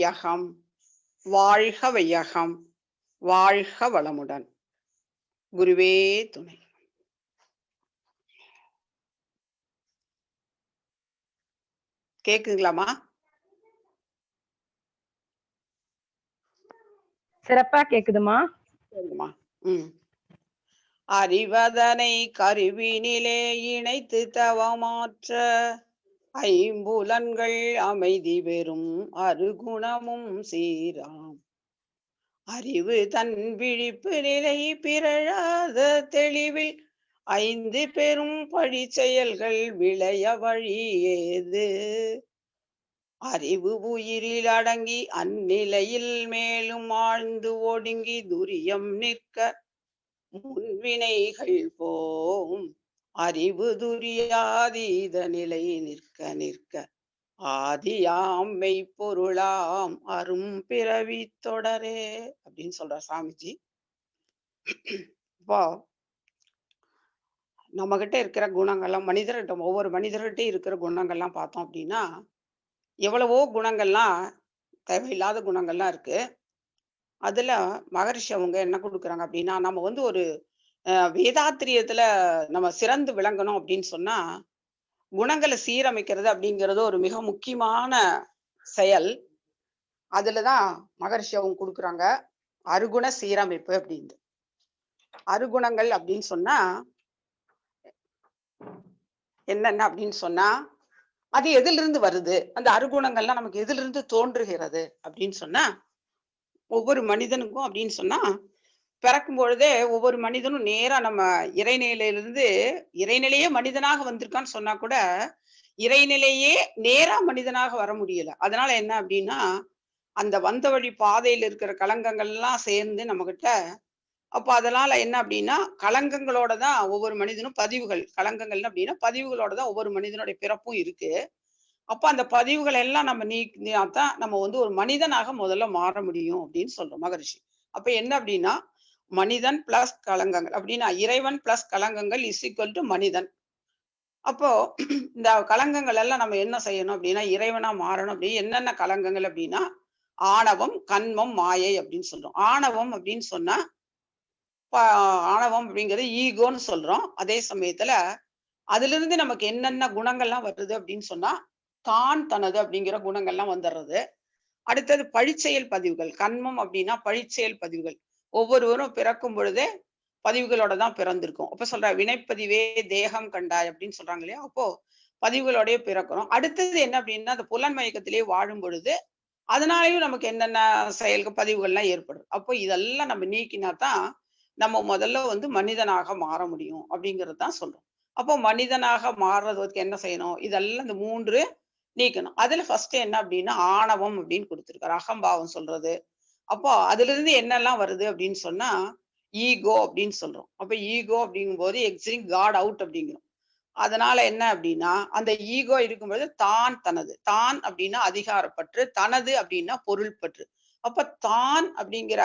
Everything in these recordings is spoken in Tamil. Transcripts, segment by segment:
வையகம், வாழ்க வையகம், வாழ்க வளமுடன். குருவே துணை. கேக்குங்களாமா? சிறப்பா கேக்குதுமா. அறிவதனை கருவினிலே இணைத்து தவமாற்ற ஐம்புலன்கள் அமைதி பெறும் அருகுணமும் சீராம். அறிவு தன் விழிப்பு நிலை பிறழாத தெளிவில் ஐந்து பெரும் பழி செயல்கள் விளைய வழி ஏது. அறிவு உயிரில் அடங்கி அந்நிலையில் மேலும் ஆழ்ந்து ஒடுங்கி துரியம் நிற்க முன்வினைகள் போம். அறிவு துரியாதீத நிலை நிற்க நிற்க ஆதியாம் மெய்ப்பொருளாம் அரும் பிறவி தொடரே அப்படின்னு சொல்ற சாமிஜி. இப்போ நம்ம கிட்ட இருக்கிற குணங்கள்லாம் மனிதர்கிட்ட, ஒவ்வொரு மனிதர்கிட்ட இருக்கிற குணங்கள்லாம் பார்த்தோம் அப்படின்னா எவ்வளவோ குணங்கள்லாம் தேவையில்லாத குணங்கள்லாம் இருக்கு. அதுல மகரிஷி அவங்க என்ன கொடுக்குறாங்க அப்படின்னா, நம்ம வந்து ஒரு வேதாத்திரியத்துல நம்ம சிறந்து விளங்கணும் அப்படின்னு சொன்னா குணங்களை சீரமைக்கிறது அப்படிங்கிறது ஒரு மிக முக்கியமான செயல். அதுலதான் மகரிஷி அவங்க கொடுக்குறாங்க அருகுண சீரமைப்பு அப்படின்னு. அருகுணங்கள் அப்படின்னு சொன்னா என்னென்ன அப்படின்னு சொன்னா அது எதிலிருந்து வருது, அந்த அருகுணங்கள்லாம் நமக்கு எதிலிருந்து தோன்றுகிறது அப்படின்னு சொன்னா ஒவ்வொரு மனிதனுக்கும் அப்படின்னு சொன்னா பிறக்கும் பொழுதே ஒவ்வொரு மனிதனும் நேரா நம்ம இறைநிலையிலிருந்து இறைநிலையே மனிதனாக வந்திருக்கான்னு சொன்னா கூட இறைநிலையே நேரா மனிதனாக வர முடியல. அதனால என்ன அப்படின்னா அந்த வந்த வழி பாதையில் இருக்கிற களங்கங்கள்லாம் சேர்ந்து நம்ம கிட்ட, அப்ப அதனால என்ன அப்படின்னா களங்கங்களோட தான் ஒவ்வொரு மனிதனும் பதிவுகள், களங்கங்கள் அப்படின்னா பதிவுகளோட தான் ஒவ்வொரு மனிதனுடைய பிறப்பும் இருக்கு. அப்ப அந்த பதிவுகள் எல்லாம் நம்ம நீக்கினாதான் நம்ம வந்து ஒரு மனிதனாக முதல்ல மாற முடியும் அப்படின்னு சொல்றோம் மகரிஷி. அப்ப என்ன அப்படின்னா மனிதன் பிளஸ் களங்கங்கள் அப்படின்னா இறைவன் பிளஸ் களங்கங்கள் இஸ் ஈக்குவல் டு மனிதன். அப்போ இந்த களங்கங்கள் எல்லாம் நம்ம என்ன செய்யணும் அப்படின்னா இறைவனா மாறணும். அப்படி என்னென்ன களங்கங்கள் அப்படின்னா ஆணவம், கன்மம், மாயை அப்படின்னு சொல்றோம். ஆணவம் அப்படின்னு சொன்னா ஆணவம் அப்படிங்கிறது ஈகோன்னு சொல்றோம். அதே சமயத்துல அதுல இருந்து நமக்கு என்னென்ன குணங்கள்லாம் வருது அப்படின்னு சொன்னா தான் தனது அப்படிங்கிற குணங்கள்லாம் வந்துடுறது. அடுத்தது பழிச்செயல் பதிவுகள். கன்மம் அப்படின்னா பழிச்செயல் பதிவுகள். ஒவ்வொருவரும் பிறக்கும் பொழுதே பதிவுகளோட தான் பிறந்திருக்கும். அப்ப சொல்ற வினைப்பதிவே தேகம் கண்டாய் அப்படின்னு சொல்றாங்க இல்லையா? அப்போ பதிவுகளோடய பிறக்கிறோம். அடுத்தது என்ன அப்படின்னா அந்த புலன் மயக்கத்திலேயே வாழும் பொழுது அதனாலயும் நமக்கு என்னென்ன செயல்கள் பதிவுகள்லாம் ஏற்படும். அப்போ இதெல்லாம் நம்ம நீக்கினா தான் நம்ம முதல்ல வந்து மனிதனாக மாற முடியும் அப்படிங்கிறது தான் சொல்றோம். அப்போ மனிதனாக மாறுறதுக்கு என்ன செய்யணும்? இதெல்லாம் இந்த 3 நீக்கணும். அதுல ஃபர்ஸ்ட் என்ன அப்படின்னா ஆணவம் அப்படின்னு கொடுத்திருக்காரு, அகம்பாவம் சொல்றது. அப்போ அதுல இருந்து என்னெல்லாம் வருது அப்படின்னு சொன்னா ஈகோ அப்படின்னு சொல்றோம். அப்ப ஈகோ அப்படிங்கும் போது எக்ஸிங் காட் அவுட் அப்படிங்கிறோம். அதனால என்ன அப்படின்னா அந்த ஈகோ இருக்கும்போது தான் தனது, தான் அப்படின்னா அதிகாரப்பற்று, தனது அப்படின்னா பொருள் பற்று. அப்ப தான் அப்படிங்கிற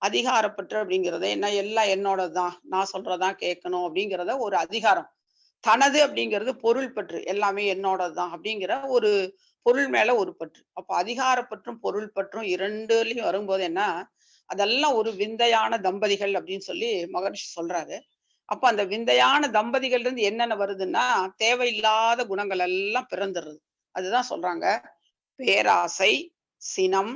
அதிகாரப்பற்று அப்படிங்கிறத என்ன எல்லாம் என்னோடதான், நான் சொல்றதான் கேட்கணும் அப்படிங்கிறத ஒரு அதிகாரம். தனது அப்படிங்கிறது பொருள் பற்று, எல்லாமே என்னோடதுதான் அப்படிங்கிற ஒரு பொருள் மேல ஒரு பற்று. அப்ப அதிகாரப்பற்றும் பொருள் பற்றும் இரண்டுலயும் வரும்போது என்ன அதெல்லாம் ஒரு விந்தையான தம்பதிகள் அப்படின்னு சொல்லி மகரிஷி சொல்றாரு. அப்ப அந்த விந்தையான தம்பதிகள் இருந்து என்னென்ன வருதுன்னா தேவையில்லாத குணங்கள் எல்லாம் பிறந்துடுறது. அதுதான் சொல்றாங்க பேராசை, சினம்,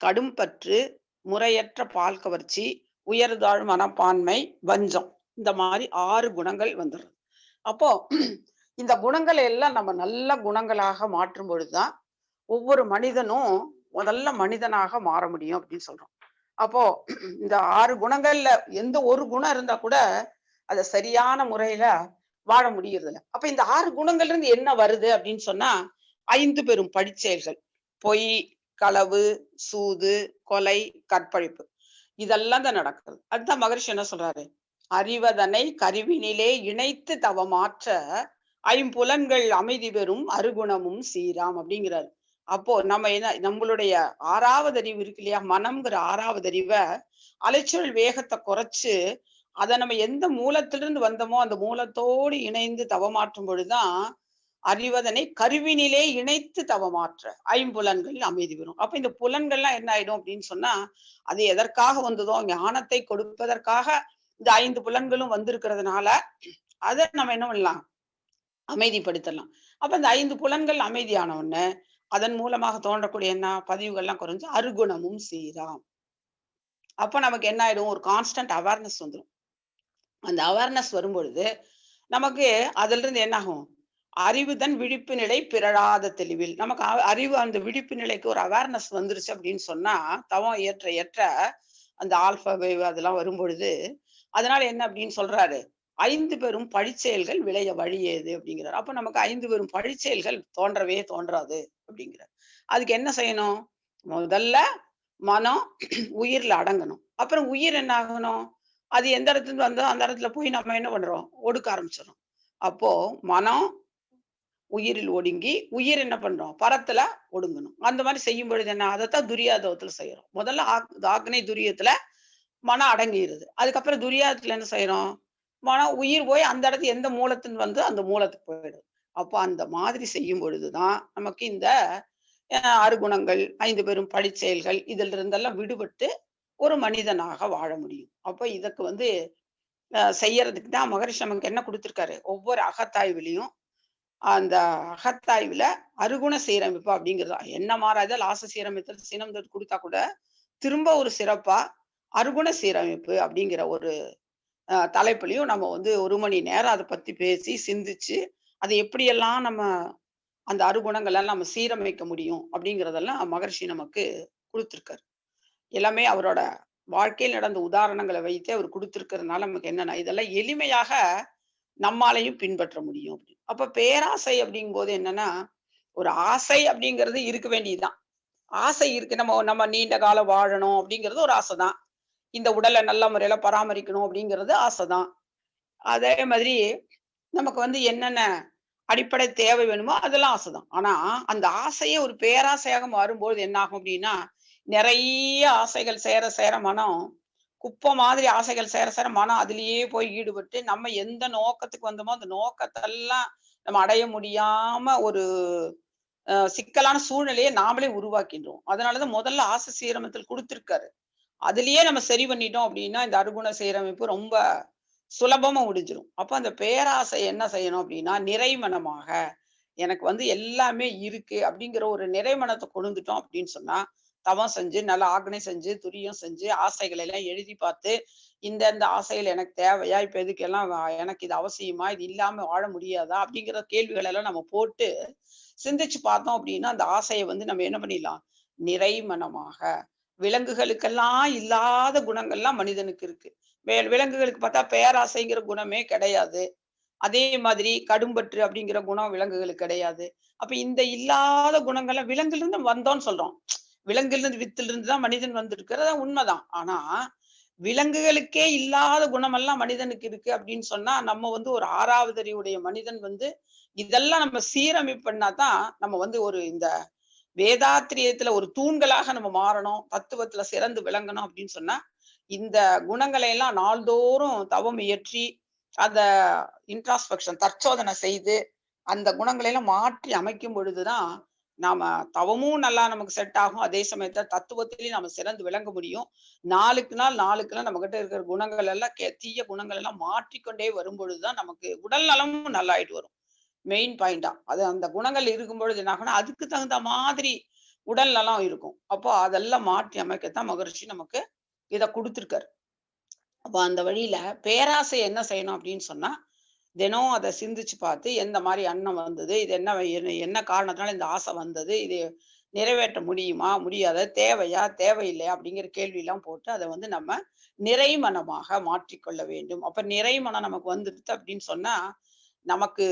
கடும்பற்று, முறையற்ற பால் கவர்ச்சி, உயர்தாழ் மனப்பான்மை, வஞ்சம். இந்த மாதிரி 6 குணங்கள் வந்துடுறது. அப்போ இந்த குணங்களை எல்லாம் நம்ம நல்ல குணங்களாக மாற்றும் பொழுதுதான் ஒவ்வொரு மனிதனும் முதல்ல மனிதனாக மாற முடியும் அப்படின்னு சொல்றோம். அப்போ இந்த 6 குணங்கள்ல எந்த ஒரு குணம் இருந்தா கூட அத சரியான முறையில வாழ முடியறதில்ல. அப்ப இந்த 6 குணங்கள்ல இருந்து என்ன வருது அப்படின்னு சொன்னா 5 பெரும் பழிச்செயல்கள். பொய், களவு, சூது, கொலை, கற்பழிப்பு இதெல்லாம் தான் நடக்குது. அதுதான் மகரிஷி என்ன சொல்றாரு, அறிவதனை கருவினிலே இணைத்து தவமாற்ற ஐம்புலன்கள் அமைதி பெறும் அருகுணமும் சீராம் அப்படிங்கிறாரு. அப்போ நம்ம என்ன நம்மளுடைய 6வது அறிவு இருக்கு இல்லையா, மனம்ங்கிற 6வது அறிவை அலைச்சல் வேகத்தை குறைச்சு அதை நம்ம எந்த மூலத்திலிருந்து வந்தோமோ அந்த மூலத்தோடு இணைந்து தவமாற்றும் பொழுதுதான் அறிவதனை கருவினிலே இணைத்து தவமாற்ற ஐம்புலன்கள் அமைதி பெறும். அப்ப இந்த புலன்கள்லாம் என்ன ஆயிடும் அப்படின்னு சொன்னா, அது எதற்காக வந்ததோ ஞானத்தை கொடுப்பதற்காக இந்த 5 புலன்களும் வந்திருக்கிறதுனால, அத நம்ம என்ன பண்ணலாம்? அமைதிப்படுத்தலாம். அப்ப இந்த 5 புலன்கள் அமைதியான உடனே, அதன் மூலமாக தோன்றக்கூடிய என்ன பதிவுகள்லாம் குறைஞ்சு அருகுணமும் சீராம். அப்ப நமக்கு என்ன ஆயிடும்? ஒரு கான்ஸ்டன்ட் அவேர்னஸ் வந்துரும். அந்த அவேர்னஸ் வரும்பொழுது, நமக்கு அதிலிருந்து என்ன ஆகும்? அறிவுதன் விழிப்பு நிலை பிறழாத தெளிவில். நமக்கு அறிவு அந்த விழிப்பு நிலைக்கு ஒரு அவேர்னஸ் வந்துருச்சு அப்படின்னு சொன்னா, தவம் ஏற்ற ஏற்ற அந்த ஆல்ஃபா வேவ் அதெல்லாம் வரும்பொழுது, அதனால என்ன அப்படின்னு சொல்றாரு? 5 பெரும் பழிச்செயல்கள் விளைய வழி ஏது அப்படிங்கிறாரு. அப்ப நமக்கு 5 பெரும் பழிச்செயல்கள் தோன்றவே தோன்றாது அப்படிங்கிறார். அதுக்கு என்ன செய்யணும்? முதல்ல மனம் உயிர்ல அடங்கணும். அப்புறம் உயிர் என்ன ஆகணும்? அது எந்த இடத்துலருந்து வந்தோ அந்த இடத்துல போய் நம்ம என்ன பண்றோம்? ஒடுக்க ஆரம்பிச்சுர்றோம். அப்போ மனம் உயிரில் ஒடுங்கி, உயிர் என்ன பண்றோம்? பரத்துல ஒடுங்கணும். அந்த மாரி செய்யும் பொழுது என்ன? அதத்தான் துரியாதவத்துல செய்றோம். முதல்ல ஆக்னை துரியத்துல மனம் அடங்கிருது. அதுக்கப்புறம் துரியாதத்துல என்ன செய்றோம்? மனம் உயிர் போய் அந்த இடத்து எந்த மூலத்துன்னு வந்து அந்த மூலத்துக்கு போயிடுது. அப்ப அந்த மாதிரி செய்யும் பொழுது தான் நமக்கு இந்த அருகுணங்கள், 5 பெரும் பழிச்செயல்கள் இதில் இருந்தெல்லாம் விடுபட்டு ஒரு மனிதனாக வாழ முடியும். அப்ப இதற்கு வந்து செய்யறதுக்கு தான் மகரிஷி நமக்கு என்ன குடுத்திருக்காரு? ஒவ்வொரு அகத்தாய்விலயும் அந்த அகத்தாய்வுல அருகுண சீரமைப்பு அப்படிங்கிறது என்ன மாறாத லாச சீரமைத்தல் சினம் குடுத்தா கூட திரும்ப ஒரு சிறப்பா அருகுண சீரமைப்பு அப்படிங்கிற ஒரு தலைப்புலயும் நம்ம வந்து 1 மணி நேரம் அத பத்தி பேசி சிந்திச்சு அதை எப்படியெல்லாம் நம்ம அந்த அருகுணங்கள் எல்லாம் நம்ம சீரமைக்க முடியும் அப்படிங்கிறதெல்லாம் மகரிஷி நமக்கு கொடுத்திருக்காரு. எல்லாமே அவரோட வாழ்க்கையில் நடந்த உதாரணங்களை வைத்து அவர் கொடுத்திருக்கிறதுனால நமக்கு என்னன்னா இதெல்லாம் எளிமையாக நம்மாலையும் பின்பற்ற முடியும் அப்படி. அப்ப பேராசை அப்படிங்கும்போது என்னன்னா ஒரு ஆசை அப்படிங்கிறது இருக்க வேண்டியதுதான். ஆசை இருக்கு நம்ம நம்ம நீண்ட காலம் வாழணும் அப்படிங்கிறது ஒரு ஆசைதான். இந்த உடலை நல்ல முறையில பராமரிக்கணும் அப்படிங்கிறது ஆசைதான். அதே மாதிரி நமக்கு வந்து என்னென்ன அடிப்படை தேவை வேணுமோ அதெல்லாம் ஆசைதான். ஆனா அந்த ஆசையே ஒரு பேராசையாக மாறும்போது என்ன ஆகும் அப்படின்னா நிறைய ஆசைகள் சேர சேர மனம் குப்பை மாதிரி ஆசைகள் சேர சேர மனம் அதிலேயே போய் ஈடுபட்டு நம்ம எந்த நோக்கத்துக்கு வந்தோமோ அந்த நோக்கத்தெல்லாம் நம்ம அடைய முடியாம ஒரு சிக்கலான சூழ்நிலையை நாமளே உருவாக்கின்றோம். அதனாலதான் முதல்ல ஆசை சீரமைத்தல் கொடுத்திருக்காரு. அதுலயே நம்ம சரி பண்ணிட்டோம் அப்படின்னா இந்த அருகுண சீரமைப்பு ரொம்ப சுலபமா முடிஞ்சிரும். அப்ப அந்த பேராசை என்ன செய்யணும் அப்படின்னா நிறைமனமாக எனக்கு வந்து எல்லாமே இருக்கு அப்படிங்கிற ஒரு நிறைமனத்தை கொண்டுட்டோம் அப்படின்னு சொன்னா தவம் செஞ்சு நல்லா ஆக்னை செஞ்சு துரியம் செஞ்சு ஆசைகளை எல்லாம் எழுதி பார்த்து இந்த ஆசைகள் எனக்கு தேவையா இப்ப எதுக்கெல்லாம் எனக்கு இது அவசியமா இது இல்லாம வாழ முடியாதா அப்படிங்கிற கேள்விகள் எல்லாம் நம்ம போட்டு சிந்திச்சு பார்த்தோம் அப்படின்னா அந்த ஆசையை வந்து நம்ம என்ன பண்ணிடலாம் நிறைமனமாக விலங்குகளுக்கெல்லாம் இல்லாத குணங்கள்லாம் மனிதனுக்கு இருக்கு. விலங்குகளுக்கு பார்த்தா பேராசைங்கிற குணமே கிடையாது. அதே மாதிரி கடும்பற்று அப்படிங்கிற குணம் விலங்குகளுக்கு கிடையாது. அப்ப இந்த இல்லாத குணங்கள்லாம் விலங்குல இருந்து வந்தோம்னு சொல்றோம். விலங்குல இருந்து வித்துல இருந்து தான் மனிதன் வந்திருக்கிறது உண்மைதான். ஆனா விலங்குகளுக்கே இல்லாத குணமெல்லாம் மனிதனுக்கு இருக்கு அப்படின்னு சொன்னா நம்ம வந்து ஒரு 6வது அறிவுடைய மனிதன் வந்து இதெல்லாம் நம்ம சீரமைப்பு பண்ணாதான் நம்ம வந்து ஒரு இந்த வேதாத்திரியத்துல ஒரு தூண்களாக நம்ம மாறணும் தத்துவத்துல சிறந்து விளங்கணும் அப்படின்னு சொன்னா இந்த குணங்களை எல்லாம் நாள்தோறும் தவம் இயற்றி அந்த இன்ட்ராஸ்பெக்ஷன் தற்சோதனை செய்து அந்த குணங்களை எல்லாம் மாற்றி அமைக்கும் பொழுதுதான் நாம தவமும் நல்லா நமக்கு செட் ஆகும். அதே சமயத்துல தத்துவத்திலையும் நம்ம சிறந்து விளங்க முடியும். நாளுக்கு நாள் நம்ம கிட்ட இருக்கிற குணங்கள் எல்லாம் தீய குணங்கள் எல்லாம் மாற்றிக்கொண்டே வரும் பொழுதுதான் நமக்கு உடல் நலமும் நல்லாயிட்டு வரும். மெயின் பாயிண்டா அது அந்த குணங்கள் இருக்கும் பொழுது என்ன ஆகும்னா அதுக்கு தகுந்த மாதிரி உடல் நலம் இருக்கும். அப்போ அதெல்லாம் மாற்றி அமைக்கத்தான் மகரிஷி நமக்கு இத கொடுத்திருக்காரு. அப்ப அந்த வழியில பேராசை என்ன செய்யணும் அப்படின்னு சொன்னா தினம் அதை சிந்திச்சு பார்த்து எந்த மாதிரி எண்ணம் வந்தது இது என்ன காரணத்தினால இந்த ஆசை வந்தது இது நிறைவேற்ற முடியுமா முடியாத தேவையா தேவையில்லையா அப்படிங்கிற கேள்வி எல்லாம் போட்டு அதை வந்து நம்ம நிறைமனமாக மாற்றிக்கொள்ள வேண்டும். அப்ப நிறைமனம் நமக்கு வந்துடுது அப்படின்னு சொன்னா நமக்கு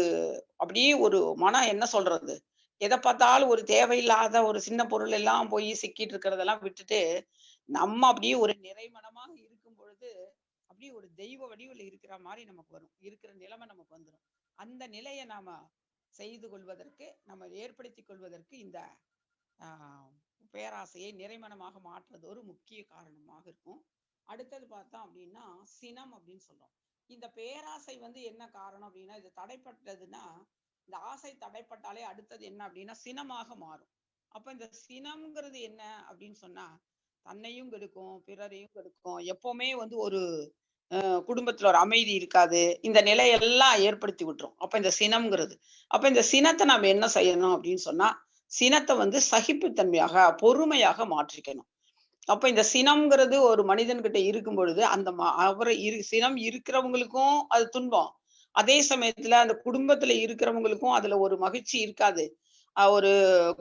அப்படியே ஒரு மனம் என்ன சொல்றது எதை பார்த்தாலும் ஒரு தேவையில்லாத ஒரு சின்ன பொருள் எல்லாம் போய் சிக்கிட்டு இருக்கிறதெல்லாம் விட்டுட்டு நம்ம அப்படியே ஒரு நிறைமனமாக இருக்கும் பொழுது அப்படியே ஒரு தெய்வ வடிவில் இருக்கிற மாதிரி நமக்கு வரும். இருக்கிற நிலைமை நமக்கு வந்துடும். அந்த நிலையை நாம செய்து கொள்வதற்கு நம்ம ஏற்படுத்திக் கொள்வதற்கு இந்த ஆஹ் பேராசையை நிறைமனமாக மாற்றுவது ஒரு முக்கிய காரணமாக இருக்கும். அடுத்தது பார்த்தோம் அப்படின்னா சினம் அப்படின்னு சொல்றோம். இந்த பேராசை வந்து என்ன காரணம் அப்படின்னா இது தடைப்பட்டதுன்னா இந்த ஆசை தடைப்பட்டாலே அடுத்தது என்ன அப்படின்னா சினமாக மாறும். அப்ப இந்த சினம்ங்கிறது என்ன அப்படின்னு சொன்னா தன்னையும் கெடுக்கும், பிறரையும் கெடுக்கும். எப்பவுமே வந்து ஒரு குடும்பத்துல ஒரு அமைதி இருக்காது. இந்த நிலையெல்லாம் ஏற்படுத்தி விட்டுரும். அப்ப இந்த சினம்ங்கிறது. அப்ப இந்த சினத்த நாம என்ன செய்யணும் அப்படின்னு சொன்னா, சினத்த வந்து சகிப்புத்தன்மையாக, பொறுமையாக மாற்றிக்கணும். அப்ப இந்த சினம்ங்கிறது ஒரு மனிதன்கிட்ட இருக்கும் பொழுது, அந்த அவர சினம் இருக்கிறவங்களுக்கும் அது துன்பம். அதே சமயத்துல அந்த குடும்பத்துல இருக்கிறவங்களுக்கும் அதுல ஒரு மகிழ்ச்சி இருக்காது. ஒரு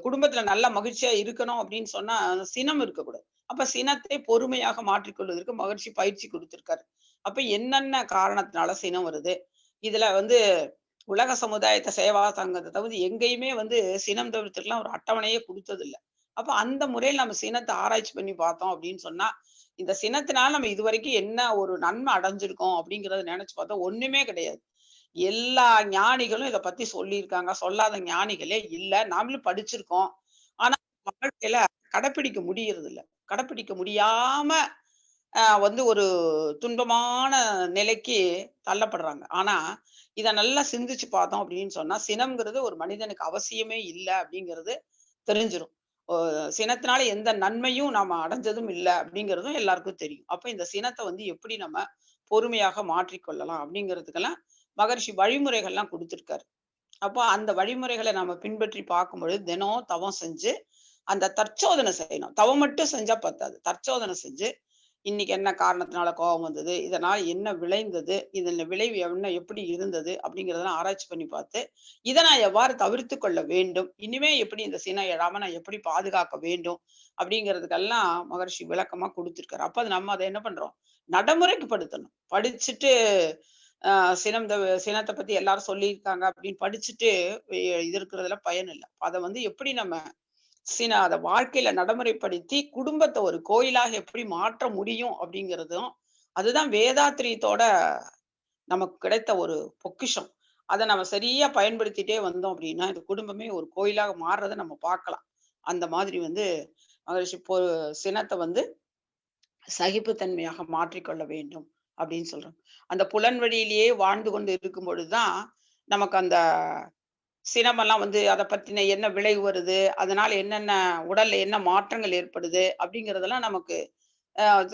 குடும்பத்துல நல்ல மகிழ்ச்சியா இருக்கணும் அப்படின்னு சொன்னா, சினம் இருக்கக்கூடாது. அப்ப சினத்தை பொறுமையாக மாற்றிக்கொள்வதற்கு மகிழ்ச்சி பயிற்சி குடுத்திருக்காரு. அப்ப என்னென்ன காரணத்தினால சினம் வருது? இதுல வந்து உலக சமுதாயத்த சேவா சங்கத்த தவிர எங்கேயுமே வந்து சினம் தவிர்த்துக்கலாம் ஒரு அட்டவணையே குடுத்ததில்ல. அப்ப அந்த முறையில நம்ம சினத்த ஆராய்ச்சி பண்ணி பார்த்தோம் அப்படின்னு சொன்னா, இந்த சினத்தினால நம்ம இதுவரைக்கும் என்ன ஒரு நன்மை அடைஞ்சிருக்கோம் அப்படிங்கிறத நெனச்சு பார்த்தா ஒண்ணுமே கிடையாது. எல்லா ஞானிகளும் இத பத்தி சொல்லியிருக்காங்க. சொல்லாத ஞானிகளே இல்ல. நாமளும் படிச்சிருக்கோம். ஆனா வாழ்க்கையில கடைப்பிடிக்க முடியறதில்ல. கடைப்பிடிக்க முடியாம வந்து ஒரு துன்பமான நிலைக்கு தள்ளப்படுறாங்க. ஆனா, இத நல்லா சிந்திச்சு பார்த்தோம் அப்படின்னு சொன்னா, சினம்ங்கிறது ஒரு மனிதனுக்கு அவசியமே இல்ல அப்படிங்கிறது தெரிஞ்சிரும். ஒ சினத்தினால எந்த நன்மையும் நாம அடைஞ்சதும் இல்ல அப்படிங்கிறதும் எல்லாருக்கும் தெரியும். அப்ப இந்த சினத்த வந்து எப்படி நம்ம பொறுமையாக மாற்றிக்கொள்ளலாம் அப்படிங்கிறதுக்கெல்லாம் மகரிஷி வழிமுறைகள்லாம் குடுத்திருக்காரு. அப்போ அந்த வழிமுறைகள நாம பின்பற்றி பார்க்கும்பொழுது, தினம் தவம் செஞ்சு, அந்த தற்சோதனை செய்யணும். தவம் மட்டும் செஞ்சா பத்தாது. தற்சோதனை செஞ்சு, இன்னைக்கு என்ன காரணத்தினால கோவம் வந்தது? இதனால என்ன விளைந்தது? இதன் விளைவு என்ன எப்படி இருந்தது? அப்படிங்கிறதெல்லாம் ஆராய்ச்சி பண்ணி பார்த்து, இத நான் எவ்வாறு தவிர்த்துக் கொள்ள வேண்டும்? இனிமே எப்படி இந்த சினம் எழாம நான் எப்படி பாதுகாக்க வேண்டும்? அப்படிங்கிறதுக்கெல்லாம் மகரிஷி விளக்கமா குடுத்திருக்காரு. அப்ப அது நம்ம அத என்ன பண்றோம்? நடைமுறைக்கு படுத்தணும். படிச்சுட்டு சினத்த பத்தி எல்லாரும் சொல்லியிருக்காங்க அப்படின்னு படிச்சுட்டு இது இருக்கிறதுல பயன் இல்ல. அத வந்து எப்படி நம்ம அத வாழ்க்கையில நடைமுறைப்படுத்தி குடும்பத்த ஒரு கோயிலாக எப்படி மாற்ற முடியும் அப்படிங்கிறதும், அதுதான் வேதாத்திரியத்தோட நமக்கு கிடைத்த ஒரு பொக்கிஷம். அத நம்ம சரியா பயன்படுத்திட்டே வந்தோம் அப்படின்னா, இந்த குடும்பமே ஒரு கோயிலாக மாறுறத நம்ம பார்க்கலாம். அந்த மாதிரி வந்து மகரிஷி சினத்த வந்து சகிப்புத்தன்மையாக மாற்றிக்கொள்ள வேண்டும் அப்படின்னு சொல்றாங்க. அந்த புலன் வழியிலேயே வாழ்ந்து கொண்டு இருக்கும் பொழுது தான், நமக்கு அந்த சிரமம்லாம் வந்து அத பத்தின என்ன விளைவு வருது? அதனால என்னென்ன உடல்ல என்ன மாற்றங்கள் ஏற்படுது? அப்படிங்கிறதெல்லாம் நமக்கு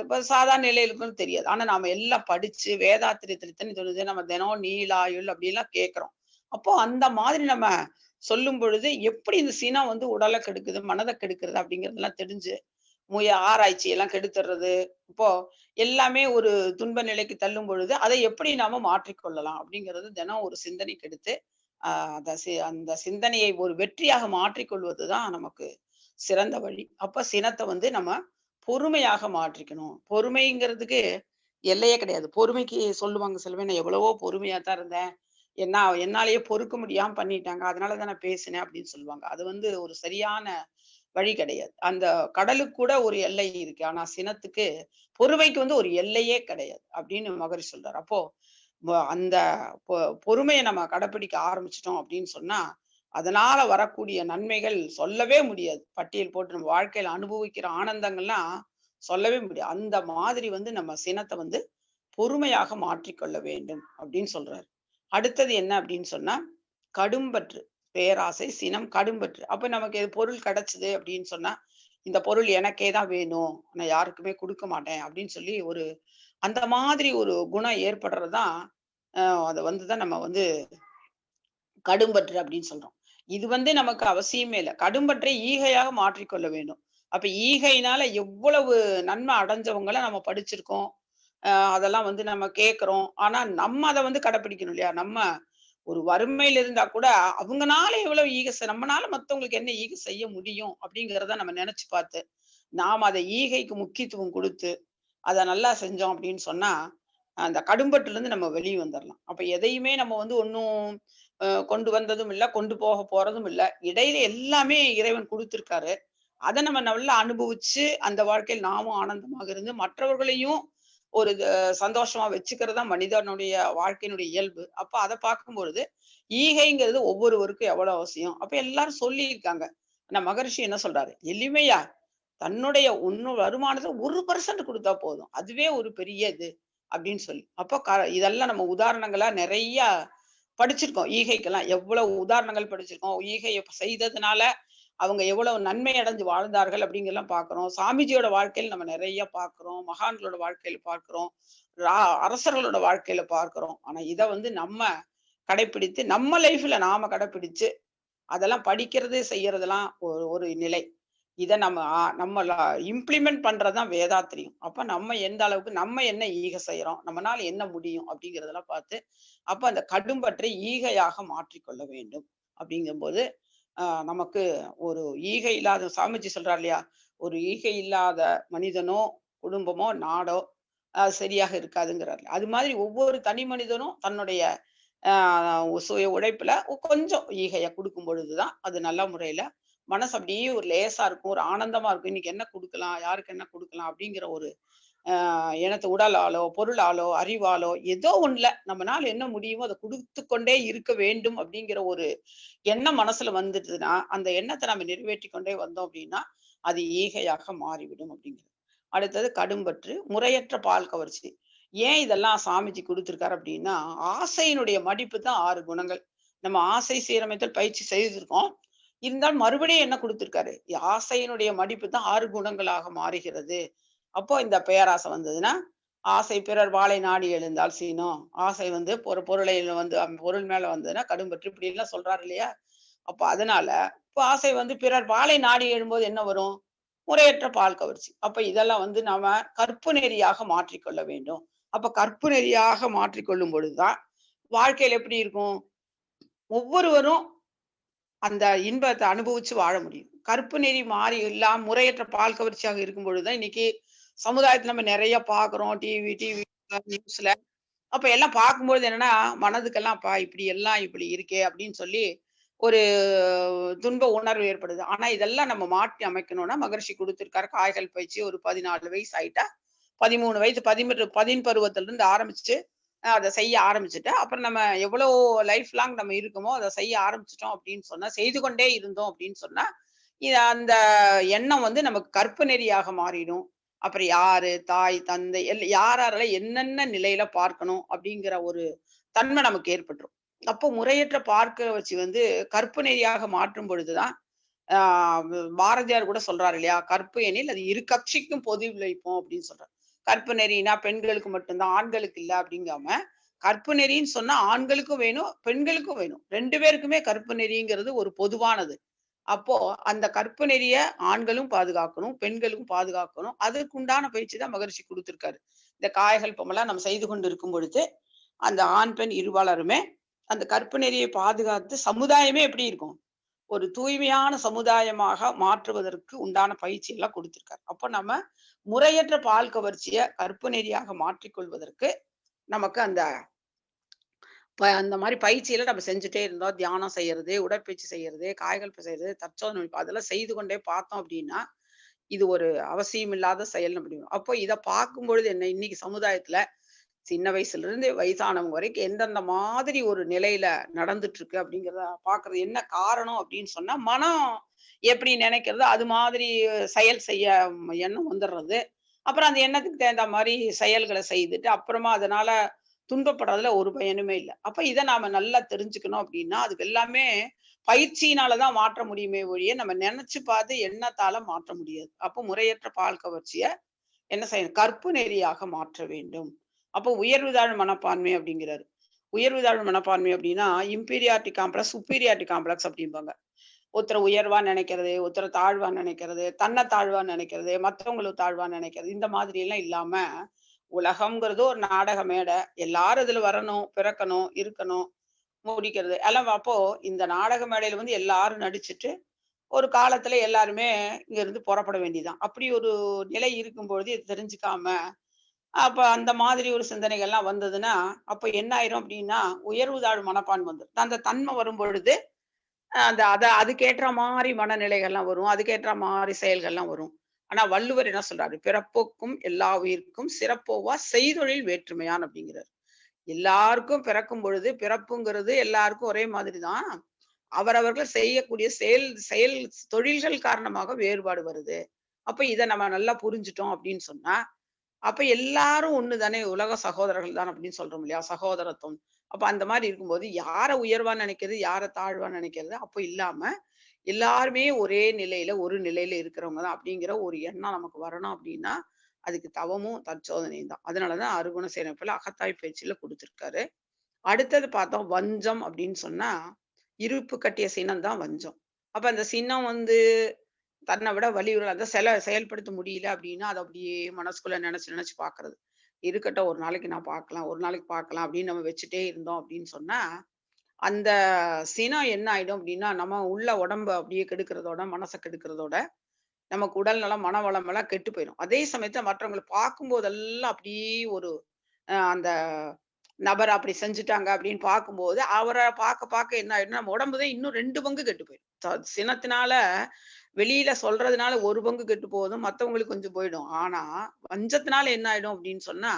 இப்ப சாதாரண நிலையிலுக்கும் தெரியாது. ஆனா நாம எல்லாம் படிச்சு வேதாத்திரியத்துல இத்தன சொல்லுது. நம்ம தினம் நீளாயுள் அப்படிலாம் கேட்கிறோம். அப்போ அந்த மாதிரி நம்ம சொல்லும் பொழுது, எப்படி இந்த சினம் வந்து உடல கெடுக்குது, மனத கெடுக்குறது அப்படிங்கிறதெல்லாம் தெரிஞ்சு ஆராய்ச்சி எல்லாம் கெடுத்துடுறது. இப்போ எல்லாமே ஒரு துன்ப நிலைக்கு தள்ளும் பொழுது, அதை எப்படி நாம மாற்றிக்கொள்ளலாம் அப்படிங்கிறது தினம் ஒரு சிந்தனைக்கு எடுத்து, அ அந்த சிந்தனையை ஒரு வெற்றியாக மாற்றிக்கொள்வது தான் நமக்கு சிறந்த வழி. அப்ப சினத்த வந்து நம்ம பொறுமையாக மாற்றிக்கணும். பொறுமைங்கிறதுக்கு எல்லையே கிடையாது. பொறுமைக்கு சொல்லுவாங்க சில பேர், "நான் எவ்வளவோ பொறுமையா தான் இருந்தேன். என்னாலேயே பொறுக்க முடியாம பண்ணிட்டாங்க. அதனால தான் நான் பேசினேன்" அப்படின்னு சொல்லுவாங்க. அது வந்து ஒரு சரியான வழி கிடையாது. அந்த கடலுக்கு கூட ஒரு எல்லை இருக்கு. ஆனா சினத்துக்கு, பொறுமைக்கு வந்து ஒரு எல்லையே கிடையாது. அப்படின்னு மகரிஷி சொல்றாரு. அப்போ அந்த பொ பொறுமைய நம்ம கடைப்பிடிக்க ஆரம்பிச்சுட்டோம் அப்படின்னு சொன்னா, அதனால வரக்கூடிய நன்மைகள் சொல்லவே முடியாது. பட்டியல் போட்டு நம்ம வாழ்க்கையில அனுபவிக்கிற ஆனந்தங்கள்லாம் சொல்லவே முடியாது. அந்த மாதிரி வந்து நம்ம சினத்த வந்து பொறுமையாக மாற்றிக்கொள்ள வேண்டும் அப்படின்னு சொல்றாரு. அடுத்தது என்ன அப்படின்னு சொன்னா, கடும்பற்று. பேராசை, சினம், கடும்பற்று. அப்ப நமக்கு பொருள் கிடைச்சது அப்படின்னு சொன்னா, இந்த பொருள் எனக்கே தான் வேணும். நான் யாருக்குமே குடுக்க மாட்டேன் அப்படின்னு சொல்லி அந்த மாதிரி ஒரு குணம் ஏற்படுறது தான், அ அத வந்து தான் நம்ம வந்து கடும்பற்று அப்படின்னு சொல்றோம். இது வந்து நமக்கு அவசியமே இல்ல. கடும்பற்றை ஈகையாக மாற்றிக்கொள்ள வேண்டும். அப்ப ஈகையினால எவ்வளவு நன்மை அடைஞ்சவங்கள நம்ம படிச்சிருக்கோம். அதெல்லாம் வந்து நம்ம கேட்கிறோம். ஆனா நம்ம அத வந்து கடைப்பிடிக்கணும் இல்லையா? நம்ம ஒரு வறுமையில இருந்தா கூட, அவங்கனால எவ்வளவு நம்மனால மத்தவங்களுக்கு என்ன ஈகை செய்ய முடியும்? அப்படிங்கிறத நம்ம நெனச்சு பார்த்து, நாம அத ஈகைக்கு முக்கியத்துவம் குடுத்து, அத நல்லா செஞ்சோம் அப்படின்னு சொன்னா, அந்த கடும்பட்டுலருந்து நம்ம வெளிய வந்துரலாம். அப்ப எதையுமே நம்ம வந்து ஒண்ணும் கொண்டு வந்ததும் இல்ல, கொண்டு போக போறதும் இல்ல. இடையில எல்லாமே இறைவன் குடுத்திருக்காரு. அத நம்ம நல்லா அனுபவிச்சு, அந்த வாழ்க்கையில் நாமும் ஆனந்தமாக இருந்து, மற்றவர்களையும் ஒரு சந்தோஷமா வச்சுக்கிறது தான் மனிதனுடைய வாழ்க்கையினுடைய இயல்பு. அப்ப அத பார்க்கும்பொழுது, ஈகைங்கிறது ஒவ்வொருவருக்கும் எவ்வளவு அவசியம். அப்ப எல்லாரும் சொல்லியிருக்காங்க. ஆனா மகரிஷி என்ன சொல்றாரு? எளிமையா தன்னுடைய வருமானத்துல 1% குடுத்தா போதும். அதுவே ஒரு பெரிய இது அப்படின்னு சொல்லி. அப்ப இதெல்லாம் நம்ம உதாரணங்களா நெறைய படிச்சிருக்கோம். ஈகைக்கெல்லாம் எவ்வளவு உதாரணங்கள் படிச்சிருக்கோம். ஈகைய செய்ததுனால அவங்க எவ்வளவு நன்மை அடைஞ்சு வாழ்ந்தார்கள் அப்படிங்கிறலாம் பார்க்கிறோம். சாமிஜியோட வாழ்க்கையில நம்ம நெறைய பார்க்கிறோம். மகான்களோட வாழ்க்கையில பார்க்கிறோம். ரா அரசர்களோட வாழ்க்கையில பார்க்கிறோம். ஆனா இத வந்து நம்ம கடைப்பிடித்து, நம்ம லைஃப்ல நாம கடைப்பிடிச்சு, அதெல்லாம் படிக்கிறது, செய்யறதெல்லாம் ஒரு ஒரு நிலை. இத நம்ம நம்மள இம்ப்ளிமெண்ட் பண்றது தான் வேதாத்திரியம். அப்ப நம்ம எந்த அளவுக்கு நம்ம என்ன ஈகை செய்றோம்? நம்மனால என்ன முடியும்? அப்படிங்கிறதெல்லாம் பார்த்து, அப்ப அந்த கடும்பற்றை ஈகையாக மாற்றிக்கொள்ள வேண்டும். அப்படிங்கும்போது, நமக்கு ஒரு ஈகை இல்லாத சாமிஜி சொல்றார் இல்லையா? ஒரு ஈகை இல்லாத மனிதனோ, குடும்பமோ, நாடோ சரியாக இருக்காதுங்கிறார். அது மாதிரி ஒவ்வொரு தனி மனிதனும் தன்னுடைய சுய உழைப்புல கொஞ்சம் ஈகைய குடுக்கும் பொழுது தான், அது நல்ல முறையில மனசு அப்படியே ஒரு லேசா இருக்கும். ஒரு ஆனந்தமா இருக்கும். இன்னைக்கு என்ன குடுக்கலாம்? யாருக்கு என்ன குடுக்கலாம்? அப்படிங்கிற ஒரு எண்ணத்த உடலாலோ, பொருளாலோ, அறிவாலோ ஏதோ ஒண்ணுல நம்மனால என்ன முடியுமோ அத குடுத்துக் கொண்டே இருக்க வேண்டும் அப்படிங்கிற ஒரு எண்ணம் மனசுல வந்துட்டுதுன்னா, அந்த எண்ணத்த நம்ம நிறைவேற்றிக் கொண்டே வந்தோம் அப்படின்னா, அது ஈகையாக மாறிவிடும் அப்படிங்கிறது. அடுத்தது கடும்பற்று, முறையற்ற பால் கவர்ச்சி. ஏன் இதெல்லாம் சாமிஜி குடுத்திருக்காரு அப்படின்னா, ஆசையினுடைய மடிப்பு தான் 6 குணங்கள். நம்ம ஆசை சீரமைத்தல் பயிற்சி செய்திருக்கோம். இருந்தாலும் மறுபடியும் என்ன குடுத்திருக்காரு? ஆசையினுடைய மடிப்பு தான் 6 குணங்களாக மாறுகிறது. அப்போ இந்த பேராசை வந்ததுன்னா, ஆசை பிறர் வாளை நாடி எழுந்தால் சீனம். ஆசை வந்து ஒரு பொருளை வந்து பொருள் மேல வந்ததுன்னா கடும்பற்று இப்படிலாம் சொல்றாரு இல்லையா? அப்ப அதனால, இப்ப ஆசை வந்து பிறர் பாலை நாடி எழும்போது என்ன வரும்? முறையற்ற பால் கவர்ச்சி. அப்ப இதெல்லாம் வந்து நாம கற்பு நெறியாக மாற்றிக்கொள்ள வேண்டும். அப்ப கற்பு நெறியாக மாற்றிக்கொள்ளும் பொழுது தான், வாழ்க்கையில எப்படி இருக்கும்? ஒவ்வொருவரும் அந்த இன்பத்த அனுபவிச்சு வாழ முடியும். கற்பு நெறி மாறி இல்லாம முறையற்ற பால் கவர்ச்சியாக இருக்கும் பொழுது தான், இன்னைக்கு சமுதாயத்துல நம்ம நெறைய பார்க்கிறோம். டிவி நியூஸ்ல. அப்ப எல்லாம் பார்க்கும்பொழுது என்னன்னா, மனதுக்கெல்லாம் அப்பா இப்படி எல்லாம் இப்படி இருக்கே அப்படின்னு சொல்லி ஒரு துன்ப உணர்வு ஏற்படுது. ஆனா இதெல்லாம் நம்ம மாற்றி அமைக்கணும்னா, மகரிஷி குடுத்திருக்காரு. காய்கள் பயிற்சி ஒரு 14 வயசு ஆயிட்டா, 13 வயசு 13 பருவத்திலிருந்து ஆரம்பிச்சு, அத செய்ய ஆரம்பிச்சுட்டா, அப்புறம் நம்ம எவ்வளோ லைஃப் லாங் நம்ம இருக்கோமோ, அத செய்ய ஆரம்பிச்சுட்டோம் அப்படின்னு சொன்னா, செய்து கொண்டே இருந்தோம் அப்படின்னு சொன்னா, அந்த எண்ணம் வந்து நமக்கு கற்பு நெறியாக மாறிடும். அப்புறம் யாரு, தாய், தந்தை யார் யாரெல்லாம் என்னென்ன நிலையில பார்க்கணும் அப்படிங்கிற ஒரு தன்மை நமக்கு ஏற்பட்டுரும். அப்போ முறையற்ற பார்க்க வச்சு வந்து கற்பு நெறியாக மாற்றும் பொழுதுதான், ஆ பாரதியார் கூட சொல்றாரு இல்லையா? "கற்பு எனில் அது இரு கட்சிக்கும் பொது விளைப்போம்" அப்படின்னு சொல்றாரு. கற்பு நெறினா பெண்களுக்கு மட்டும் தான், ஆண்களுக்கு இல்ல அப்படிங்காம, கற்பு நெறின்னு சொன்னா ஆண்களுக்கும் வேணும், பெண்களுக்கும் வேணும். 2 பேருக்குமே கற்பு நெறிங்கிறது ஒரு பொதுவானது. அப்போ அந்த கற்பு நெறிய ஆண்களும் பாதுகாக்கணும், பெண்களும் பாதுகாக்கணும். அதற்குண்டான பயிற்சி தான் மகரிஷி குடுத்திருக்காரு. இந்த காயகல்பமெல்லாம் நம்ம செய்து கொண்டு இருக்கும் பொழுது, அந்த ஆண், பெண் இருபாலருமே அந்த கற்பு நெறியை பாதுகாத்து சமுதாயமே எப்படி இருக்கும்? ஒரு தூய்மையான சமுதாயமாக மாற்றுவதற்கு உண்டான பயிற்சி எல்லாம் குடுத்திருக்காரு. அப்ப நம்ம முறையற்ற பால் கவர்ச்சிய கற்பு நெறியாக மாற்றிக் கொள்வதற்கு நமக்கு அந்த மாரி பயிற்சியில நம்ம செஞ்சுட்டே இருந்தோம். தியானம் செய்யறது, உடற்பயிற்சி செய்யறது, காய்கள் செய்யறது, தற்சோதனை அதெல்லாம் செய்து கொண்டே பார்த்தோம் அப்படின்னா, இது ஒரு அவசியம் இல்லாத செயல்னு முடியும். அப்போ இத பார்க்கும்பொழுது என்ன, இன்னைக்கு சமுதாயத்துல சின்ன வயசுல இருந்து வயசானவங்க வரைக்கும் எந்தெந்த மாதிரி ஒரு நிலையில நடந்துட்டு இருக்கு அப்படிங்கிறத பார்க்கறது. என்ன காரணம் அப்படின்னு சொன்னா, மனம் எப்படி நினைக்கிறதோ அது மாதிரி செயல் செய்ய எண்ணம் வந்துடுறது. அப்புறம் அந்த எண்ணத்துக்கு தகுந்த மாரி செயல்கள செய்துட்டு, அப்புறமா அதனால துன்பப்படுறதுல ஒரு பயனுமே இல்ல. அப்ப இத நாம நல்லா தெரிஞ்சுக்கணும் அப்படின்னா, அதுக்கு எல்லாமே பயிற்சியினால தான் மாற்ற முடியுமே ஒழிய, நம்ம நெனச்சு பார்த்து எண்ணத்தால மாற்ற முடியாது. அப்போ முறையற்ற பால் கவர்ச்சிய என்ன செய்யணும்? கற்பு நெறியாக மாற்ற வேண்டும். அப்போ உயர்வு தாழ்வு மனப்பான்மை அப்படிங்கிறாரு. உயர்வு தாழ்வு மனப்பான்மை அப்படின்னா, இம்பீரியாரிட்டி காம்ப்ளக்ஸ், சுப்பீரியாரிட்டி காம்ப்ளக்ஸ் அப்படிம்பாங்க. ஒருத்தர உயர்வா நெனைக்கிறது, ஒருத்தர தாழ்வா நெனைக்கிறது, தன்ன தாழ்வா நெனைக்கிறது, மத்தவங்கள தாழ்வா நெனைக்கிறது. இந்த மாதிரி எல்லாம் இல்லாம, உலகம்ங்கிறது ஒரு நாடக மேடை. எல்லாரும் இதுல வரணும், பிறக்கணும், இருக்கணும், முடிக்கிறது. எல்லாம் அப்போ இந்த நாடக மேடையில வந்து எல்லாரும் நடிச்சுட்டு, ஒரு காலத்துல எல்லாருமே இங்கிருந்து புறப்பட வேண்டியதுதான். அப்படி ஒரு நிலை இருக்கும்பொழுது இத தெரிஞ்சுக்காம, அப்ப அந்த மாதிரி ஒரு சிந்தனைகள்லாம் வந்ததுன்னா, அப்ப என்ன ஆயிரும் அப்டின்னா, உயர்வு தாழ்வு மனப்பான்மை வந்துரும். அந்த தன்மை வரும்பொழுது, அதுக்கேற்ற மாரி மனநிலைகள்லாம் வரும். அதுக்கேற்ற மாரி செயல்கள்லாம் வரும். ஆனா வள்ளுவர் என்ன சொல்றாரு? "பிறப்போக்கும் எல்லா உயிர்க்கும் சிறப்போவா செய்தொழில் வேற்றுமையான்" அப்டிங்கிறாரு. எல்லாருக்கும் பிறக்கும் பொழுது, பிறப்புங்கிறது எல்லாருக்கும் ஒரே மாதிரி தான். அவரவர்கள் செய்யக்கூடிய செயல் செயல் தொழில்கள் காரணமாக வேறுபாடு வருது. அப்ப இத நம்ம நல்லா புரிஞ்சுட்டோம் அப்டின்னு சொன்னா, அப்ப எல்லாரும் ஒண்ணு தானே, உலக சகோதரர்கள் தான் அப்படின்னு சொல்றோம் இல்லையா? சகோதரத்துவம். அப்ப அந்த மாதிரி இருக்கும்போது யார உயர்வா நினைக்கிறது, யார தாழ்வா நினைக்கிறது அப்போ இல்லாம, எல்லாருமே ஒரே நிலையில, ஒரு நிலையில இருக்கிறவங்க தான் அப்படிங்கிற ஒரு எண்ணம் நமக்கு வரணும் அப்படின்னா, அதுக்கு தவமும், தற்சோதனையும் தான். அதனால தான் அருகுண சேனப்பல அகத்தாய் பேச்சுல குடுத்திருக்காரு. அடுத்தது பார்த்தோம் வஞ்சம் அப்படின்னு சொன்னா, இருப்பு கட்டிய சினம் தான் வஞ்சம். அப்ப அந்த சினம் வந்து தன்னை விட வலியுற அத செயல்படுத்த முடியல அப்படின்னா, அத அப்படியே மனசுக்குள்ள நெனச்சு நெனச்சு பார்க்கறது. இருக்கட்டும் ஒரு நாளைக்கு நான் பார்க்கலாம், ஒரு நாளைக்கு பார்க்கலாம் அப்படின்னு நம்ம வச்சுட்டே இருந்தோம் அப்படின்னு சொன்னா, அந்த சினம் என்ன ஆயிடும் அப்படின்னா, நம்ம உள்ள உடம்ப அப்படியே கெடுக்கிறதோட, மனச கெடுக்கிறதோட, நமக்கு உடல் நலம், மனவளம் எல்லாம் கெட்டு போயிரும். அதே சமயத்துல மற்றவங்கள பார்க்கும்போதெல்லாம் அப்படியே ஒரு அந்த நபர் அப்படி செஞ்சுட்டாங்க அப்படின்னு பார்க்கும்போது, அவர பார்க்க பார்க்க என்ன ஆயிடும்னா, நம்ம உடம்பு தான் இன்னும் 2 பங்கு கெட்டு போயிடும். சினத்தினால வெளியில சொல்றதுனால 1 பங்கு கெட்டு போதும், மத்தவங்களுக்கு கொஞ்சம் போயிடும். ஆனா, வஞ்சத்தினால என்ன ஆயிடும் அப்படின்னு சொன்னா,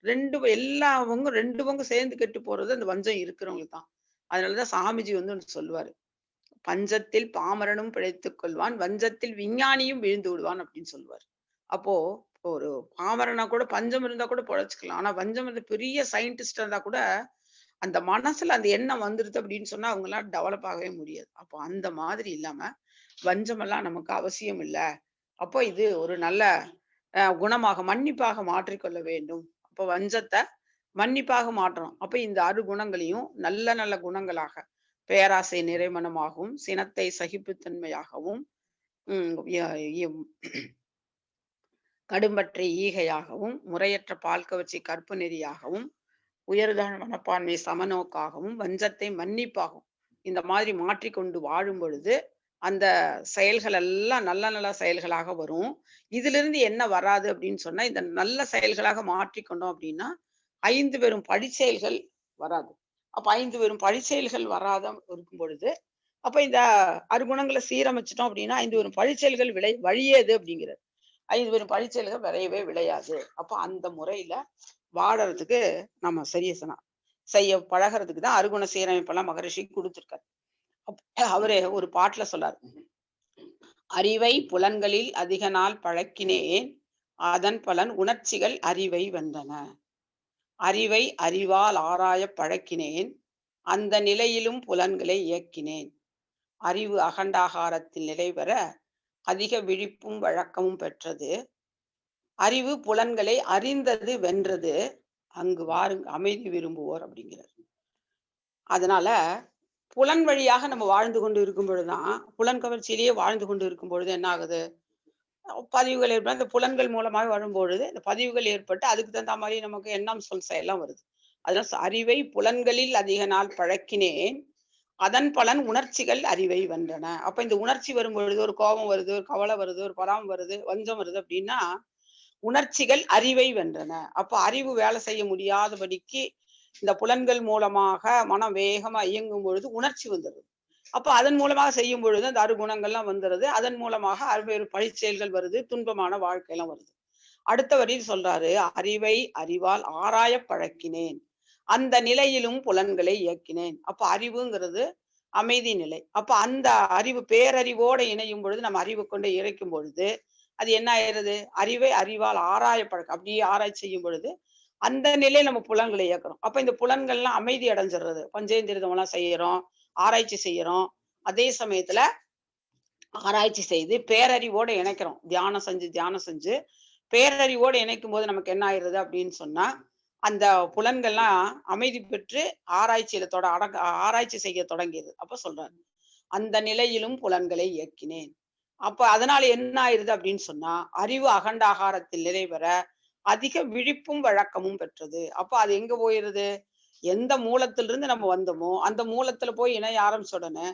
2 எல்லா பங்கும் 2 பங்கும் சேர்ந்து கெட்டு போறது அந்த வஞ்சம் இருக்கிறவங்களுக்கு தான். அதனால தான் சாமிஜி வந்து ஒண்ணு சொல்லுவாரு. "பஞ்சத்தில் பாமரனும் பிழைத்துக் கொள்வான், வஞ்சத்தில் விஞ்ஞானியும் வீழ்ந்து விடுவான்" அப்படின்னு சொல்லுவாரு. அப்போ ஒரு பாமரனா கூட பஞ்சம் இருந்தா கூட பொழைச்சுக்கலாம். ஆனா வஞ்சம் வந்து பெரிய சயின்டிஸ்ட்டா இருந்தா கூட, அந்த மனசுல அந்த எண்ணம் வந்துருது அப்படின்னு சொன்னா, அவங்கலாம் டெவலப் ஆகவே முடியாது. அப்போ அந்த மாதிரி இல்லாம, வஞ்சமெல்லாம் நமக்கு அவசியம் இல்ல. அப்போ இது ஒரு நல்ல குணமாக, மன்னிப்பாக மாற்றிக்கொள்ள வேண்டும். அப்போ வஞ்சத்த மன்னிப்பாக மாற்றணும். அப்ப இந்த 6 குணங்களையும் நல்ல நல்ல குணங்களாக, பேராசை நிறைமனமாகவும், சினத்தை சகிப்புத்தன்மையாகவும், ம் ய யம் கடும்பற்றை ஈகையாகவும், முறையற்ற பால் கவர்ச்சி கற்பு நெறியாகவும், உயர்தாழ் மனப்பான்மை சமநோக்காகவும், வஞ்சத்தை மன்னிப்பாகவும், இந்த மாதிரி மாற்றிக்கொண்டு வாழும் பொழுது, அந்த செயல்கள் எல்லாம் நல்ல நல்ல செயல்களாக வரும். இதிலிருந்து என்ன வராது அப்படின்னு சொன்னா, இந்த நல்ல செயல்களாக மாற்றிக்கொண்டோம் அப்படின்னா, 5 பெரும் பழிச்செயல்கள் வராது. அப்ப 5 பெரும் பழிச்செயல்கள் வராத இருக்கும் பொழுது, அப்ப இந்த அருகுணங்கள சீரமைச்சுட்டோம் அப்படின்னா, 5 பெரும் பழிச்செயல்கள் வழியேது அப்படிங்கிறார். 5 பெரும் பழிச்செயல்கள் விளையவே விளையாது. அப்ப அந்த முறையில வாழறதுக்கு நம்ம செய்ய பழகுறதுக்கு தான் அருகுண சீரமைப்பெல்லாம் மகரிஷி குடுத்திருக்காரு. அவரு ஒரு பாட்டுல சொல்றாரு. "அறிவை புலன்களில் அதிக நாள் பழக்கினேன், அதன் பலன் உணர்ச்சிகள் அறிவை வென்றன. அறிவை அறிவால் ஆராயப் பழக்கினேன், அந்த நிலையிலும் புலன்களை இயக்கினேன். அறிவு அகண்டாகாரத்தில் நிலைபெற அதிக விழிப்பும் வழக்கமும் பெற்றது. அறிவு புலன்களை அறிந்தது வென்றது. அங்கு வாருங் அமைதி விரும்புவோர்" அப்படிங்கிறார். அதனால புலன் வழியாக நம்ம வாழ்ந்து கொண்டு இருக்கும் பொழுதுதான், புலன் கவர்ச்சியிலேயே வாழ்ந்து கொண்டு இருக்கும் பொழுது என்ன ஆகுது? பதிவுகள் ஏற்பட அந்த புலன்கள் மூலமாக வரும்பொழுது, இந்த பதிவுகள் ஏற்பட்டு அதுக்கு தகுந்த மாரி நமக்கு எண்ணம், சொல், செயல்லாம் வருது. அதனால அறிவை புலன்களில் அதிக நாள் பழக்கினேன், அதன் பலன் உணர்ச்சிகள் அறிவை வென்றன. அப்ப இந்த உணர்ச்சி வரும்பொழுது, ஒரு கோபம் வருது, ஒரு கவலை வருது, ஒரு பொறாமை வருது, வஞ்சம் வருது அப்படின்னா, உணர்ச்சிகள் அறிவை வென்றன. அப்ப அறிவு வேலை செய்ய முடியாதபடிக்கு இந்த புலன்கள் மூலமாக மனம் வேகமா இயங்கும் பொழுது உணர்ச்சி வந்துருது. அப்ப அதன் மூலமாக செய்யும் பொழுது அந்த அருகுணங்கள்லாம் வந்துருது. அதன் மூலமாக அருவேறு பழிச்செயல்கள் வருது, துன்பமான வாழ்க்கைலாம் வருது. அடுத்த வரியில் சொல்றாரு, "அறிவை அறிவால் ஆராயப் பழக்கினேன். அந்த நிலையிலும் புலன்களை இயக்கினேன்." அப்ப அறிவுங்கிறது அமைதி நிலை. அப்ப அந்த அறிவு பேரறிவோட இணையும் பொழுது, நம்ம அறிவு கொண்டு இறைக்கும் பொழுது, அது என்ன ஆயிடுது? அறிவை அறிவால் ஆராயப் அப்படியே ஆராய்ச்சி செய்யும் பொழுது, அந்த நிலையில நம்ம புலன்களை இயக்குறோம். அப்ப இந்த புலன்கள்லாம் அமைதி அடைஞ்சிடுறது. பஞ்சேந்திரியம்லாம் செய்யறோம், ஆராய்ச்சி செய்யறோம். அதே சமயத்துல ஆராய்ச்சி செய்து பேரறிவோட இணைக்கிறோம். தியானம் செஞ்சு பேரறிவோடு இணைக்கும்போது நமக்கு என்ன ஆயிருது அப்படின்னு சொன்னா, அந்த புலன்கள்லாம் அமைதி பெற்று ஆராய்ச்சியில ஆராய்ச்சி செய்ய தொடங்கியது. அப்ப சொல்றாரு, "அந்த நிலையிலும் புலன்களை இயக்கினேன்." அப்ப அதனால என்ன ஆயிருது அப்படின்னு சொன்னா, அறிவு அகண்ட ஆகாரத்தில் நிறைவேற அதிக விழிப்பும் வழக்கமும் பெற்றது. அப்ப அது எங்க போயிருது? எந்த மூலத்திலிருந்து நம்ம வந்தோமோ, அந்த மூலத்துல போய் இணைய ஆரம்பிச்ச உடனே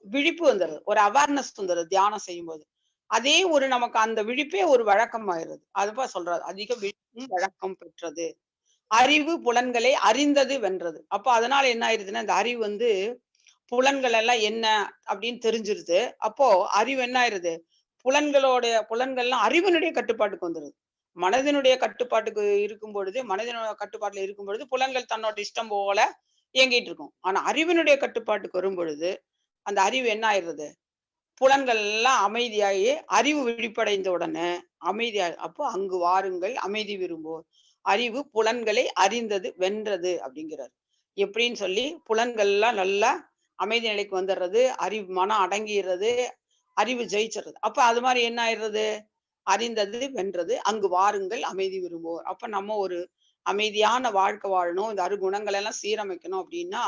விழிப்பு வந்துருது. ஒரு அவேர்னஸ் வந்துருது தியானம் செய்யும்போது. அதே ஒரு நமக்கு அந்த விழிப்பே ஒரு வழக்கம் ஆயிருது. அதுபோல சொல்றாரு. அதிக விழிப்பும் வழக்கம் பெற்றது. அறிவு புலன்களை அறிந்தது வென்றது. அப்ப அதனால என்ன ஆயிருதுன்னா, இந்த அறிவு வந்து புலன்கள் எல்லாம் என்ன அப்படின்னு தெரிஞ்சிருது. அப்போ அறிவு என்ன ஆயிருது? புலன்கள்லாம் அறிவினுடைய கட்டுப்பாட்டுக்கு வந்துருது. மனதினுடைய கட்டுப்பாட்டுக்கு இருக்கும் பொழுது, மனதினுடைய கட்டுப்பாட்டுல இருக்கும் பொழுது, புலன்கள் தன்னோட இஷ்டம் போல இயங்கிட்டு இருக்கும். ஆனா அறிவினுடைய கட்டுப்பாட்டுக்கு வரும்பொழுது, அந்த அறிவு என்ன ஆயிருது? புலன்கள் எல்லாம் அமைதியாகி அறிவு விழிப்படைந்த உடனே அப்போ அங்கு வாருங்கள் அமைதி விரும்புவோர். அறிவு புலன்களை அறிந்தது வென்றது அப்படிங்கிறார். எப்படின்னு சொல்லி புலன்கள்லாம் நல்லா அமைதி நிலைக்கு வந்துடுறது, அறிவு மனம் அடங்கிடுறது, அறிவு ஜெயிச்சிடுறது. அப்ப அது மாதிரி என்ன ஆயிடுறது? அறிந்தது வென்றது, அங்கு வாருங்கள் அமைதி விரும்புவோர். அப்ப நம்ம ஒரு அமைதியான வாழ்க்கை வாழணும், இந்த அருகுணங்கள் எல்லாம் சீரமைக்கணும் அப்படின்னா,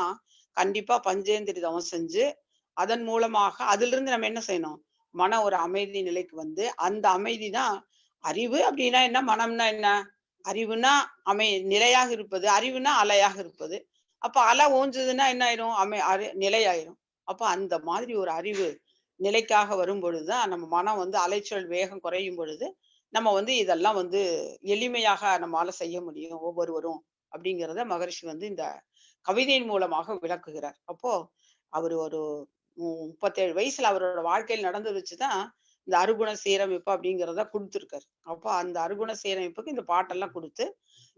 கண்டிப்பா பஞ்சேந்திரிய தவம் செஞ்சு, அதன் மூலமாக அதிலிருந்து நம்ம என்ன செய்யணும்? மன ஒரு அமைதி நிலைக்கு வந்து, அந்த அமைதி தான் அறிவு அப்படின்னா என்ன? மனம்னா என்ன? அறிவுனா நிலையாக இருப்பது, அறிவுனா அலையாக இருப்பது. அப்ப அலை ஓஞ்சதுன்னா என்ன ஆயிரும்? நிலையாயிரும். அப்ப அந்த மாதிரி ஒரு அறிவு நிலைக்காக வரும்பொழுது தான் நம்ம மனம் வந்து அலைச்சல் வேகம் குறையும் பொழுது, நம்ம வந்து இதெல்லாம் வந்து எளிமையாக நம்மால செய்ய முடியும் ஒவ்வொருவரும். அப்படிங்கிறத மகரிஷி வந்து இந்த கவிதையின் மூலமாக விளக்குகிறார். அப்போ அவரு ஒரு 37 வயசுல அவரோட வாழ்க்கையில நடந்தத வச்சு தான் இந்த அருகுண சீரமைப்பு அப்படிங்கிறத குடுத்திருக்காரு. அப்போ அந்த அருகுண சீரமைப்புக்கு இந்த பாட்டெல்லாம் குடுத்து,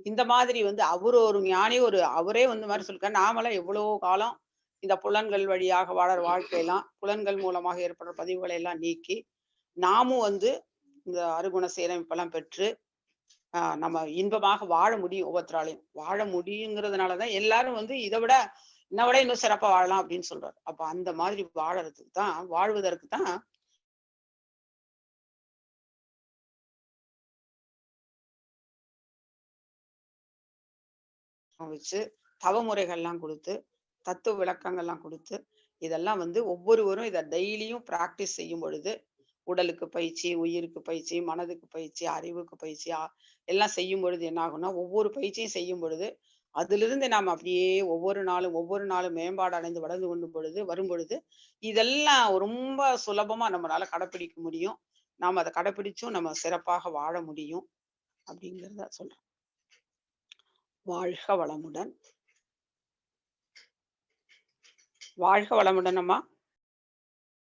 இந்த மாதிரி வந்து அவரு ஒரு ஞானி அவரே வந்து இந்த மாரி சொல்லிருக்காரு. நாமெல்லாம் எவ்வளோ காலம் இந்த புலன்கள் வழியாக வாழற வாழ்க்கையெல்லாம், புலன்கள் மூலமாக ஏற்படுற பதிவுகளை எல்லாம் நீக்கி, நாமும் வந்து இந்த அருகுண சீரமைப்பெல்லாம் பெற்று, நம்ம இன்பமாக வாழ முடியும் ஒவ்வொருத்தராலயும். வாழ முடியுங்கிறதுனால தான் எல்லாரும் வந்து இன்ன விட இன்னும் சிறப்பா வாழலாம் அப்படின்னு சொல்றாரு. அப்ப அந்த மாதிரி வாழ்வதற்கு தான் வச்சு தவமுறைகள்லாம் குடுத்து, தத்துவ விளக்கங்கள்லாம் குடுத்து, இதெல்லாம் வந்து ஒவ்வொருவரும் இத டெய்லியும் பிராக்டிஸ் செய்யும் பொழுது, உடலுக்கு பயிற்சி, உயிருக்கு பயிற்சி, மனதுக்கு பயிற்சி, அறிவுக்கு பயிற்சி எல்லாம் செய்யும் பொழுது என்ன ஆகும்னா, ஒவ்வொரு பயிற்சியும் செய்யும் பொழுது, அதிலிருந்து நாம அப்படியே ஒவ்வொரு நாளும் மேம்பாடு அடைந்து வளர்ந்து கொண்டும் வரும்பொழுது, இதெல்லாம் ரொம்ப சுலபமா நம்மளால கடைப்பிடிக்க முடியும். நாம அத கடைப்பிடிச்சும் நம்ம சிறப்பாக வாழ முடியும். அப்படிங்கிறத சொல்றேன். வாழ்க வளமுடன். வாழ்க வளமுடன் அம்மா.